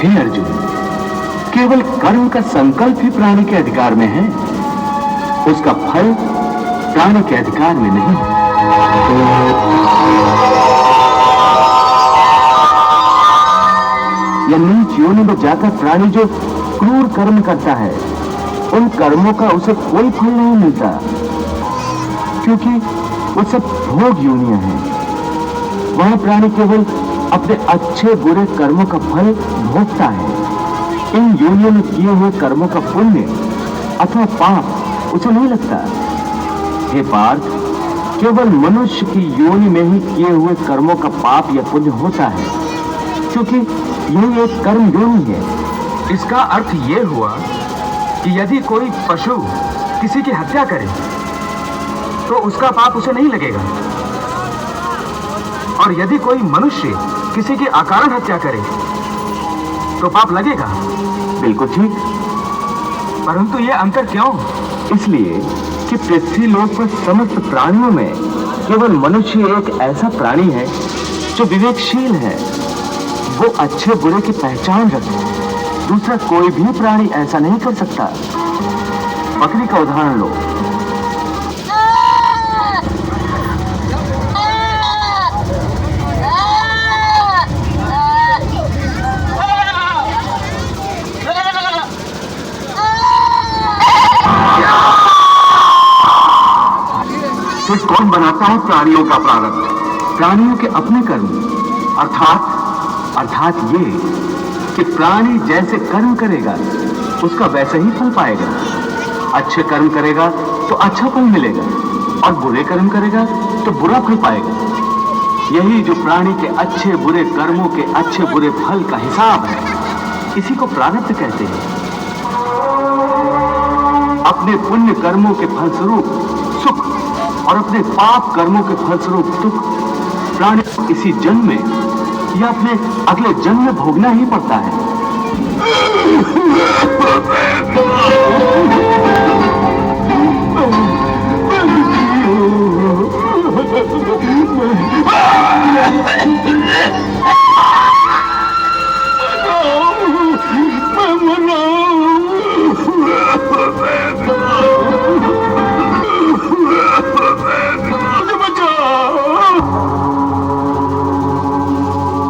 हे अर्जुन, केवल कर्म का संकल्प ही प्राणी के अधिकार में है, उसका फल प्राणी के अधिकार में नहीं। यह नीच योनि में जाकर प्राणी जो क्रूर कर्म करता है, उन कर्मों का उसे कोई फल नहीं मिलता, क्योंकि वो सब भोग योनियां हैं। वह प्राणी केवल अपने अच्छे बुरे कर्मों का फल भोगता है। इन योनियों में किए हुए कर्मों का पुण्य अथवा पाप उसे नहीं लगता। हे पार्थ, केवल मनुष्य की योनि में ही किए हुए कर्मों का पाप या पुण्य होता है, क्योंकि यही एक कर्म योनि है। इसका अर्थ यह हुआ कि यदि कोई पशु किसी की हत्या करे तो उसका पाप उसे नहीं लगेगा, और यदि कोई मनुष्य किसी की अकारण हत्या करे तो पाप लगेगा। बिल्कुल ठीक। परंतु यह अंतर क्यों? इसलिए कि पृथ्वी लोक पर समस्त प्राणियों में केवल मनुष्य एक ऐसा प्राणी है जो विवेकशील है, वो अच्छे बुरे की पहचान रखे। दूसरा कोई भी प्राणी ऐसा नहीं कर सकता। बकरी का उदाहरण लो। फिर कौन बनाता है प्राणियों का प्रारब्ध? प्राणियों के अपने कर्म। अर्थात ये कि प्राणी जैसे कर्म करेगा उसका वैसा ही फल पाएगा। अच्छे कर्म करेगा तो अच्छा फल मिलेगा, और बुरे कर्म करेगा तो बुरा फल पाएगा। यही जो प्राणी के अच्छे बुरे कर्मों के अच्छे बुरे फल का हिसाब है, इसी को प्रारब्ध कहते हैं। अपने पुण्य कर्मों के फलस्वरूप सुख और अपने पाप कर्मों के फलस्वरूप दुख प्राणी को इसी जन्म में या अपने अगले जन्म में भोगना ही पड़ता है।